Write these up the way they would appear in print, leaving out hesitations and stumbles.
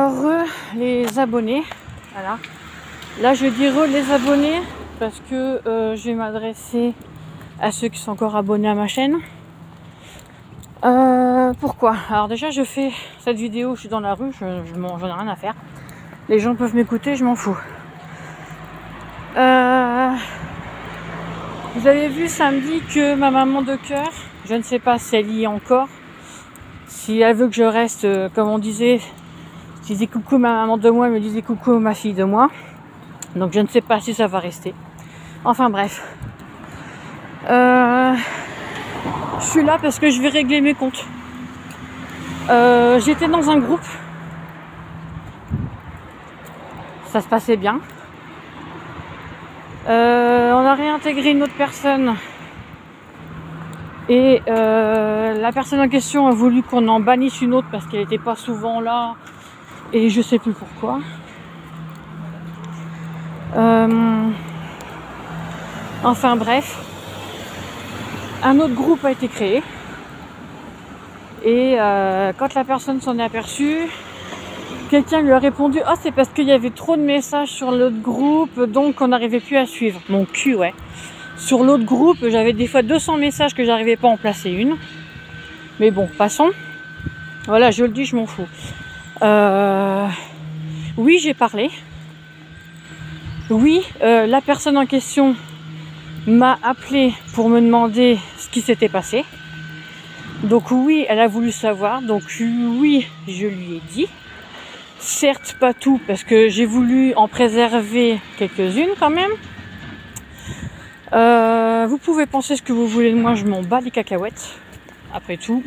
Alors les abonnés, voilà. Là je dis les abonnés parce que je vais m'adresser à ceux qui sont encore abonnés à ma chaîne. Pourquoi? Alors déjà je fais cette vidéo, je suis dans la rue, j'en ai rien à faire. Les gens peuvent m'écouter, je m'en fous. Vous avez vu samedi que ma maman de cœur, je ne sais pas si elle y est encore, si elle veut que je reste, comme on disait, je disais coucou ma maman de moi, elle me disait coucou ma fille de moi. Donc je ne sais pas si ça va rester. Enfin bref. Je suis là parce que je vais régler mes comptes. J'étais dans un groupe. Ça se passait bien. On a réintégré une autre personne. Et la personne en question a voulu qu'on en bannisse une autre parce qu'elle n'était pas souvent là. Et je sais plus pourquoi. Enfin bref. Un autre groupe a été créé. Et quand la personne s'en est aperçue, quelqu'un lui a répondu « Ah, c'est parce qu'il y avait trop de messages sur l'autre groupe, donc on n'arrivait plus à suivre. » Mon cul, ouais. Sur l'autre groupe, j'avais des fois 200 messages que j'arrivais pas à en placer une. Mais bon, passons. Voilà, je le dis, je m'en fous. Oui, j'ai parlé. Oui, la personne en question m'a appelé pour me demander ce qui s'était passé. Donc oui, elle a voulu savoir. Donc oui, je lui ai dit. Certes, pas tout, parce que j'ai voulu en préserver quelques-unes quand même. Vous pouvez penser ce que vous voulez de moi, je m'en bats les cacahuètes. Après tout.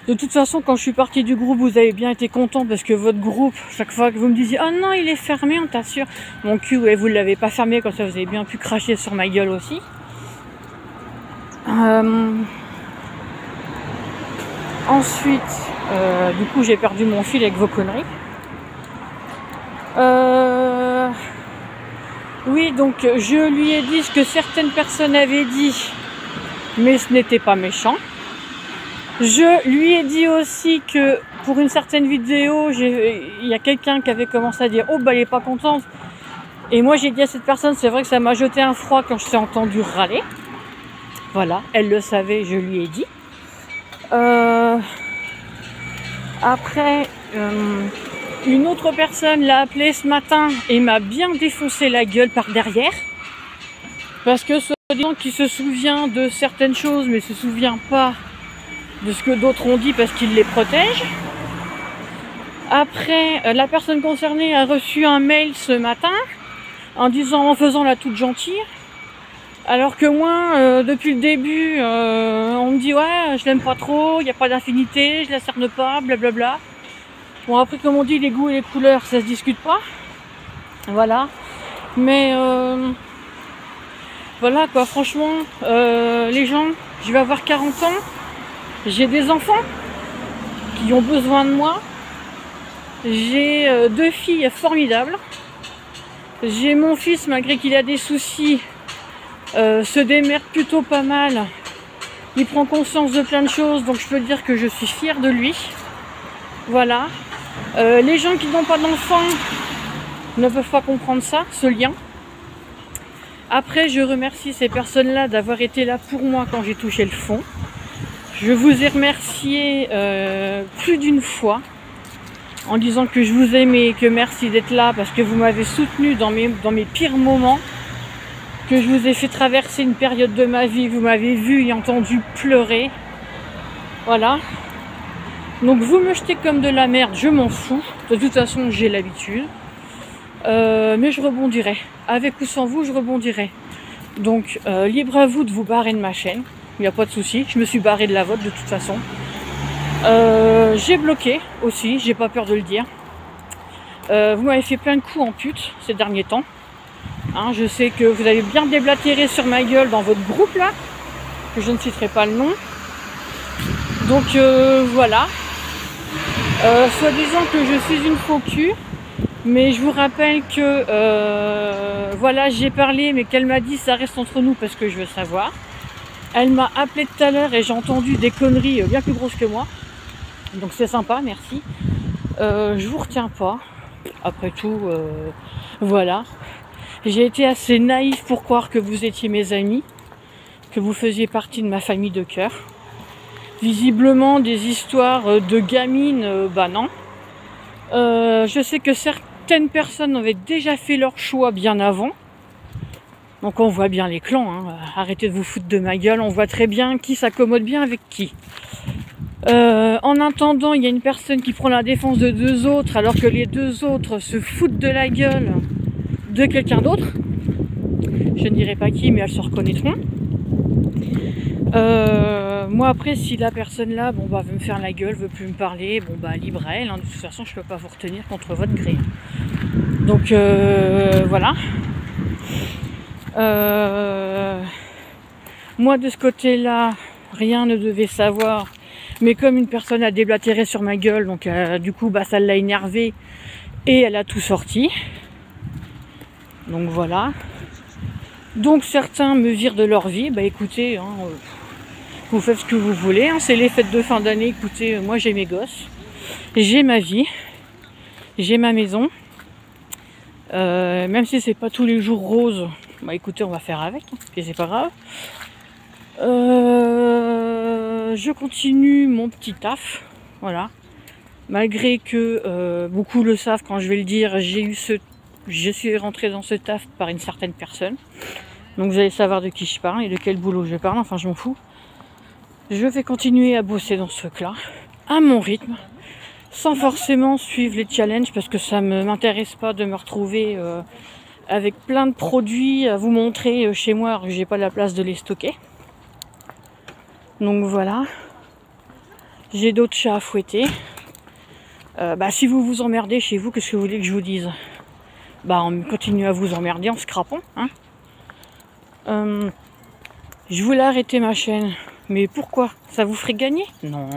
De toute façon, quand je suis partie du groupe, vous avez bien été content parce que votre groupe, chaque fois que vous me disiez « Oh non, il est fermé, on t'assure ». Mon cul, ouais, vous ne l'avez pas fermé, comme ça vous avez bien pu cracher sur ma gueule aussi. Ensuite, du coup, j'ai perdu mon fil avec vos conneries. Oui, donc je lui ai dit ce que certaines personnes avaient dit, mais ce n'était pas méchant. Je lui ai dit aussi que pour une certaine vidéo, il y a quelqu'un qui avait commencé à dire « Oh, bah elle est pas contente ». Et moi, j'ai dit à cette personne, c'est vrai que ça m'a jeté un froid quand je t'ai entendu râler. Voilà, elle le savait, je lui ai dit. Après, une autre personne l'a appelé ce matin et m'a bien défoncé la gueule par derrière. Parce que ce gens qui se souvient de certaines choses, mais se souvient pas de ce que d'autres ont dit parce qu'ils les protègent. Après, la personne concernée a reçu un mail ce matin en faisant la toute gentille. Alors que moi, depuis le début, on me dit ouais, je l'aime pas trop, il n'y a pas d'affinité, je la cerne pas, blablabla. Bon après, comme on dit, les goûts et les couleurs, ça se discute pas. Voilà. Mais voilà quoi, franchement, les gens, je vais avoir 40 ans, j'ai des enfants qui ont besoin de moi. J'ai 2 filles formidables. J'ai mon fils, malgré qu'il a des soucis, se démerde plutôt pas mal. Il prend conscience de plein de choses, donc je peux dire que je suis fière de lui. Voilà. Les gens qui n'ont pas d'enfants ne peuvent pas comprendre ça, ce lien. Après, je remercie ces personnes-là d'avoir été là pour moi quand j'ai touché le fond. Je vous ai remercié plus d'une fois en disant que je vous aimais et que merci d'être là parce que vous m'avez soutenu dans mes pires moments, que je vous ai fait traverser une période de ma vie, vous m'avez vu et entendu pleurer. Voilà. Donc vous me jetez comme de la merde, je m'en fous. De toute façon, j'ai l'habitude. Mais je rebondirai. Avec ou sans vous, je rebondirai. Donc, libre à vous de vous barrer de ma chaîne. Il n'y a pas de souci. Je me suis barré de la vôtre de toute façon. J'ai bloqué aussi, j'ai pas peur de le dire. Vous m'avez fait plein de coups en pute ces derniers temps. Hein, je sais que vous avez bien déblatéré sur ma gueule dans votre groupe là, que je ne citerai pas le nom. Donc voilà. Soi-disant que je suis une faux cul, mais je vous rappelle que voilà, j'ai parlé, mais qu'elle m'a dit ça reste entre nous parce que je veux savoir. Elle m'a appelé tout à l'heure et j'ai entendu des conneries bien plus grosses que moi. Donc c'est sympa, merci. Je vous retiens pas. Après tout, voilà. J'ai été assez naïf pour croire que vous étiez mes amis, que vous faisiez partie de ma famille de cœur. Visiblement, des histoires de gamines, bah non. Je sais que certaines personnes avaient déjà fait leur choix bien avant. Donc on voit bien les clans, hein. Arrêtez de vous foutre de ma gueule, on voit très bien qui s'accommode bien avec qui. En attendant, il y a une personne qui prend la défense de deux autres alors que les deux autres se foutent de la gueule de quelqu'un d'autre. Je ne dirai pas qui, mais elles se reconnaîtront. Moi après, si la personne là, bon bah veut me faire la gueule, veut plus me parler, bon bah libre à elle, hein. De toute façon je peux pas vous retenir contre votre gré. Donc voilà. Moi de ce côté là, rien ne devait savoir, mais comme une personne a déblatéré sur ma gueule, donc du coup bah ça l'a énervée et elle a tout sorti. Donc voilà. Donc certains me virent de leur vie, bah écoutez, hein, vous faites ce que vous voulez, hein, c'est les fêtes de fin d'année, écoutez, moi j'ai mes gosses, j'ai ma vie, j'ai ma maison, même si c'est pas tous les jours rose, bah écoutez, on va faire avec, hein, et c'est pas grave. Je continue mon petit taf, voilà, malgré que beaucoup le savent quand je vais le dire, je suis rentrée dans ce taf par une certaine personne, donc vous allez savoir de qui je parle et de quel boulot je parle, enfin je m'en fous. Je vais continuer à bosser dans ce truc-là, à mon rythme, sans forcément suivre les challenges, parce que ça ne m'intéresse pas de me retrouver avec plein de produits à vous montrer chez moi, alors que j'ai pas la place de les stocker. Donc voilà, j'ai d'autres chats à fouetter. Bah, si vous vous emmerdez chez vous, qu'est-ce que vous voulez que je vous dise? Bah on continue à vous emmerder en scrapant, hein. Je voulais arrêter ma chaîne. Mais pourquoi? Ça vous ferait gagner? Non,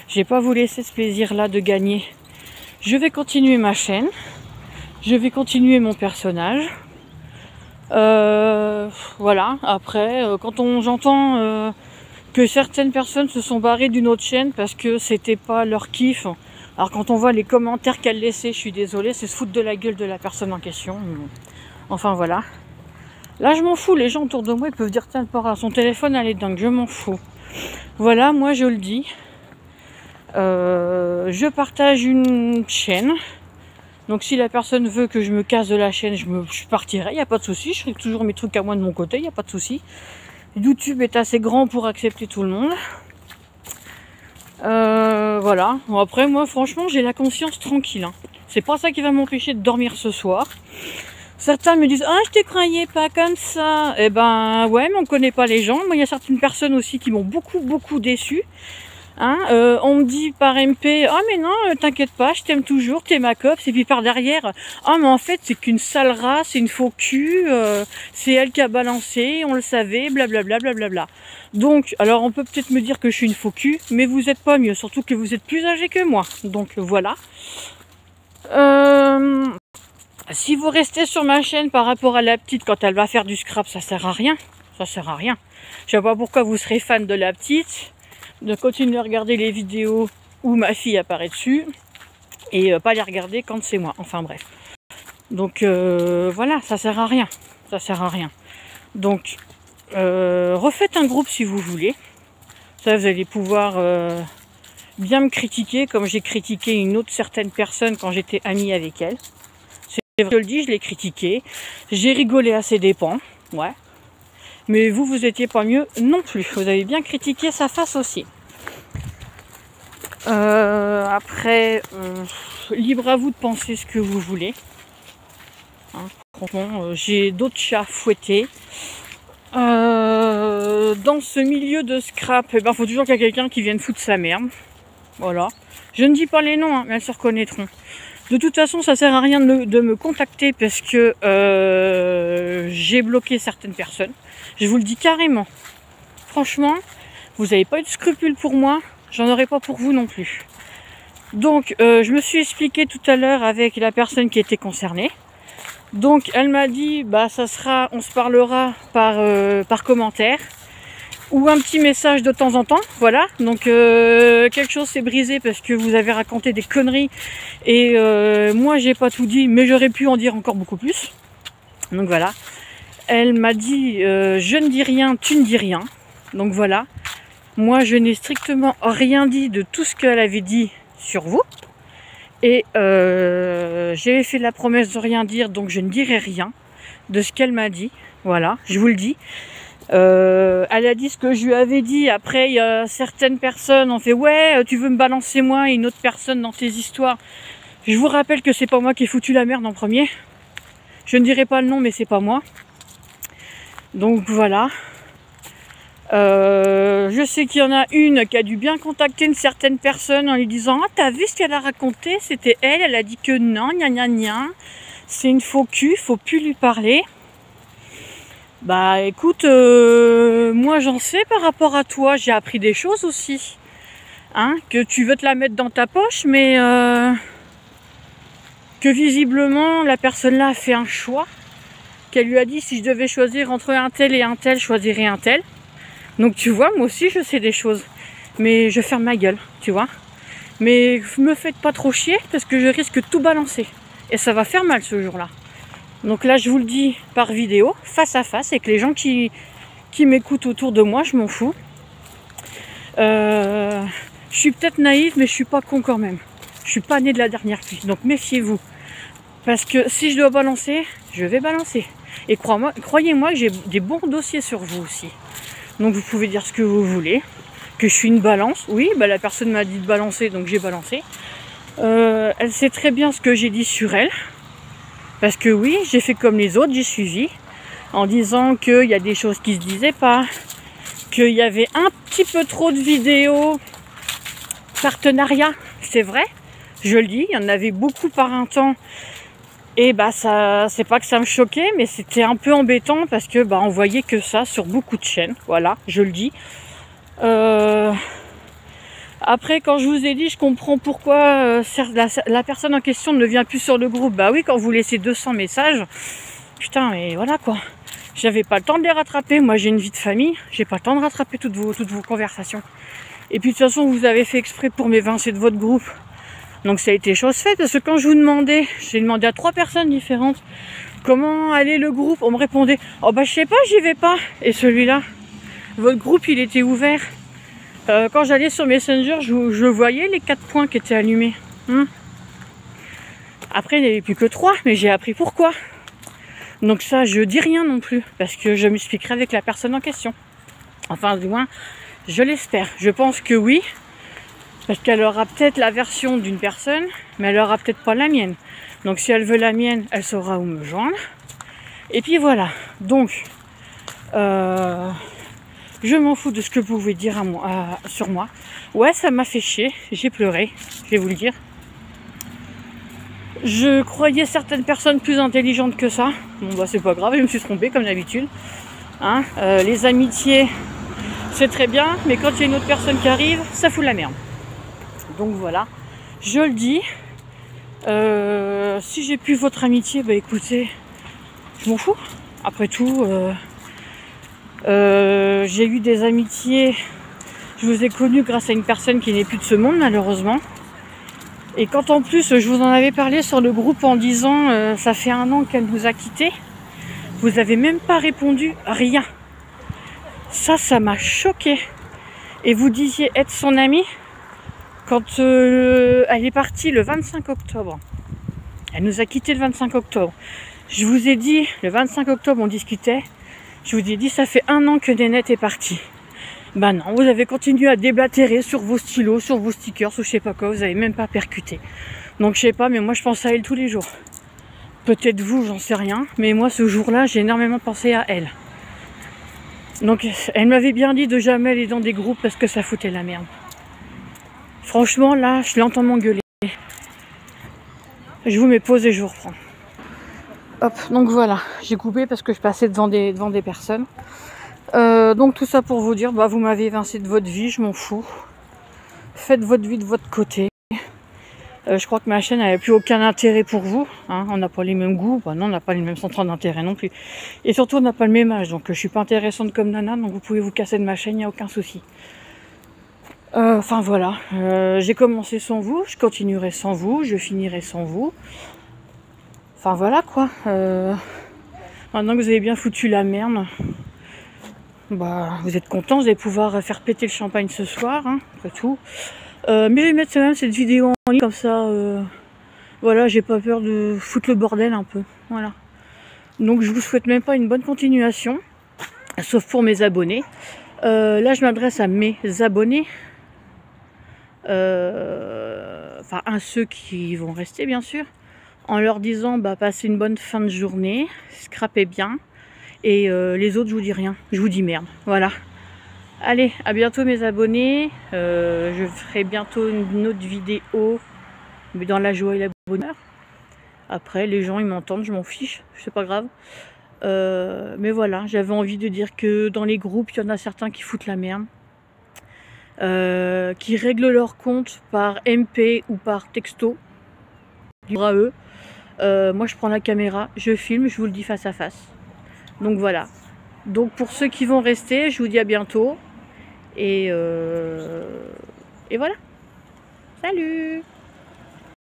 je vais pas vous laisser ce plaisir-là de gagner. Je vais continuer ma chaîne. Je vais continuer mon personnage. Voilà, après, quand j'entends que certaines personnes se sont barrées d'une autre chaîne parce que c'était pas leur kiff. Alors quand on voit les commentaires qu'elle laissait, je suis désolée, c'est se foutre de la gueule de la personne en question. Enfin voilà. Là je m'en fous, les gens autour de moi ils peuvent dire tiens, son téléphone elle est dingue, je m'en fous. Voilà, moi je le dis. Je partage une chaîne. Donc si la personne veut que je me casse de la chaîne, je partirai, il n'y a pas de souci. Je ferai toujours mes trucs à moi de mon côté, il n'y a pas de souci. YouTube est assez grand pour accepter tout le monde. Voilà. Bon, après moi franchement j'ai la conscience tranquille, hein. C'est pas ça qui va m'empêcher de dormir ce soir. Certains me disent ah je te croyais pas comme ça. Eh ben ouais, mais on connaît pas les gens. Moi il y a certaines personnes aussi qui m'ont beaucoup déçu. Hein, on me dit par MP ah mais non t'inquiète pas, je t'aime toujours, t'es ma copse. Et puis par derrière ah mais en fait c'est qu'une sale race, c'est une faux cul, c'est elle qui a balancé, on le savait, blablabla blablabla. Donc alors on peut peut-être me dire que je suis une faux cul, mais vous êtes pas mieux, surtout que vous êtes plus âgé que moi. Donc voilà. Si vous restez sur ma chaîne par rapport à la petite quand elle va faire du scrap, ça sert à rien. Ça sert à rien. Je sais pas pourquoi vous serez fan de la petite, de continuer à regarder les vidéos où ma fille apparaît dessus et pas les regarder quand c'est moi. Enfin bref. Donc voilà, ça sert à rien. Ça sert à rien. Donc refaites un groupe si vous voulez. Ça vous allez pouvoir bien me critiquer comme j'ai critiqué une autre certaine personne quand j'étais amie avec elle. C'est vrai, je le dis, je l'ai critiqué. J'ai rigolé à ses dépens. Ouais. Mais vous étiez pas mieux non plus. Vous avez bien critiqué sa face aussi. Après, libre à vous de penser ce que vous voulez. Hein, franchement, j'ai d'autres chats fouettés. Dans ce milieu de scrap, il faut toujours qu'il y ait quelqu'un qui vienne foutre sa merde. Voilà. Je ne dis pas les noms, hein, mais elles se reconnaîtront. De toute façon, ça sert à rien de me contacter parce que j'ai bloqué certaines personnes. Je vous le dis carrément. Franchement, vous n'avez pas eu de scrupules pour moi, j'en aurai pas pour vous non plus. Donc, je me suis expliqué tout à l'heure avec la personne qui était concernée. Donc, elle m'a dit, bah, ça sera, on se parlera par commentaire. ou un petit message de temps en temps, voilà. Donc quelque chose s'est brisé parce que vous avez raconté des conneries et moi j'ai pas tout dit, mais j'aurais pu en dire encore beaucoup plus. Donc voilà. Elle m'a dit je ne dis rien, tu ne dis rien. Donc voilà. Moi je n'ai strictement rien dit de tout ce qu'elle avait dit sur vous. Et j'avais fait la promesse de rien dire, donc je ne dirai rien de ce qu'elle m'a dit. Voilà, je vous le dis. Elle a dit ce que je lui avais dit. Après, il y a certaines personnes ont fait ouais, tu veux me balancer moi et une autre personne dans tes histoires. Je vous rappelle que c'est pas moi qui ai foutu la merde en premier. Je ne dirai pas le nom, mais c'est pas moi. Donc voilà. Je sais qu'il y en a une qui a dû bien contacter une certaine personne en lui disant ah t'as vu ce qu'elle a raconté, c'était elle, elle a dit que non, gna gna gna, c'est une faux cul, faut plus lui parler. Bah écoute, moi j'en sais par rapport à toi, j'ai appris des choses aussi. Hein, que tu veux te la mettre dans ta poche, mais que visiblement la personne là a fait un choix, qu'elle lui a dit si je devais choisir entre un tel et un tel, je choisirais un tel. Donc tu vois, moi aussi je sais des choses, mais je ferme ma gueule, tu vois. Mais me faites pas trop chier parce que je risque de tout balancer. Et ça va faire mal ce jour-là. Donc là je vous le dis par vidéo, face à face, avec les gens qui m'écoutent autour de moi, je m'en fous. Je suis peut-être naïve, mais je suis pas con quand même. Je suis pas née de la dernière pluie, donc méfiez-vous. Parce que si je dois balancer, je vais balancer. Et croyez-moi que j'ai des bons dossiers sur vous aussi. Donc vous pouvez dire ce que vous voulez, que je suis une balance. Oui, bah la personne m'a dit de balancer, donc j'ai balancé. Elle sait très bien ce que j'ai dit sur elle. Parce que oui, j'ai fait comme les autres, j'ai suivi. En disant qu'il y a des choses qui se disaient pas. Qu'il y avait un petit peu trop de vidéos partenariat. C'est vrai, je le dis, il y en avait beaucoup par un temps. Et bah ça, c'est pas que ça me choquait, mais c'était un peu embêtant parce que bah on voyait que ça sur beaucoup de chaînes. Voilà, je le dis. Après, quand je vous ai dit, je comprends pourquoi la personne en question ne vient plus sur le groupe. Bah oui, quand vous laissez 200 messages, putain, et voilà quoi. J'avais pas le temps de les rattraper. Moi, j'ai une vie de famille, j'ai pas le temps de rattraper toutes vos conversations. Et puis de toute façon, vous avez fait exprès pour m'évincer de votre groupe. Donc ça a été chose faite, parce que quand je vous demandais, j'ai demandé à 3 personnes différentes comment allait le groupe, on me répondait oh bah je sais pas, j'y vais pas. Et celui-là, votre groupe il était ouvert. Quand j'allais sur Messenger, je voyais les 4 points qui étaient allumés. Après il n'y avait plus que 3, mais j'ai appris pourquoi. Donc ça je dis rien non plus, parce que je m'expliquerai avec la personne en question. Enfin du moins, je l'espère. Je pense que oui. Parce qu'elle aura peut-être la version d'une personne, mais elle aura peut-être pas la mienne. Donc si elle veut la mienne, elle saura où me joindre. Et puis voilà. Donc, je m'en fous de ce que vous pouvez dire sur moi. Ouais, ça m'a fait chier. J'ai pleuré, je vais vous le dire. Je croyais certaines personnes plus intelligentes que ça. Bon bah c'est pas grave, je me suis trompée comme d'habitude. Hein, les amitiés, c'est très bien, mais quand il y a une autre personne qui arrive, ça fout la merde. Donc voilà, je le dis, si j'ai plus votre amitié, bah écoutez, je m'en fous. Après tout, j'ai eu des amitiés, je vous ai connu grâce à une personne qui n'est plus de ce monde malheureusement. Et quand en plus, je vous en avais parlé sur le groupe en disant, ça fait 1 an qu'elle nous a quittés, vous avez même pas répondu rien. Ça m'a choqué. Et vous disiez être son amie. Quand elle est partie le 25 octobre, elle nous a quittés le 25 octobre. Je vous ai dit, le 25 octobre, on discutait. Je vous ai dit, ça fait 1 an que Nénette est partie. Ben non, vous avez continué à déblatérer sur vos stylos, sur vos stickers, ou je sais pas quoi, vous avez même pas percuté. Donc je sais pas, mais moi je pense à elle tous les jours. Peut-être vous, j'en sais rien, mais moi ce jour-là, j'ai énormément pensé à elle. Donc elle m'avait bien dit de jamais aller dans des groupes parce que ça foutait la merde. Franchement, là, je l'entends m'engueuler. Je vous mets pause et je vous reprends. Hop, donc voilà, j'ai coupé parce que je passais devant des personnes. Donc tout ça pour vous dire, bah vous m'avez évincé de votre vie, je m'en fous. Faites votre vie de votre côté. Je crois que ma chaîne n'avait plus aucun intérêt pour vous. Hein. On n'a pas les mêmes goûts. Bah non, on n'a pas les mêmes centres d'intérêt non plus. Et surtout, on n'a pas le même âge. Donc, je suis pas intéressante comme Nana. Donc, vous pouvez vous casser de ma chaîne, il n'y a aucun souci. Enfin, voilà. J'ai commencé sans vous. Je continuerai sans vous. Je finirai sans vous. Enfin, voilà quoi. Maintenant que vous avez bien foutu la merde, bah, vous êtes contents. Vous allez pouvoir faire péter le champagne ce soir. Hein, après tout. Mais je vais mettre quand même cette vidéo en ligne comme ça. Voilà, j'ai pas peur de foutre le bordel un peu. Voilà. Donc je vous souhaite même pas une bonne continuation, sauf pour mes abonnés. Là, je m'adresse à mes abonnés. Enfin, à ceux qui vont rester, bien sûr. En leur disant, bah, passez une bonne fin de journée, scrapez bien. Et les autres, je vous dis rien. Je vous dis merde. Voilà. Allez, à bientôt mes abonnés. Je ferai bientôt une autre vidéo, mais dans la joie et la bonheur. Après, les gens, ils m'entendent, je m'en fiche, c'est pas grave. Mais voilà, j'avais envie de dire que dans les groupes, il y en a certains qui foutent la merde. Qui règlent leur compte par MP ou par texto. Libre à eux. Moi, je prends la caméra, je filme, je vous le dis face à face. Donc voilà. Donc pour ceux qui vont rester, je vous dis à bientôt. Et voilà. Salut!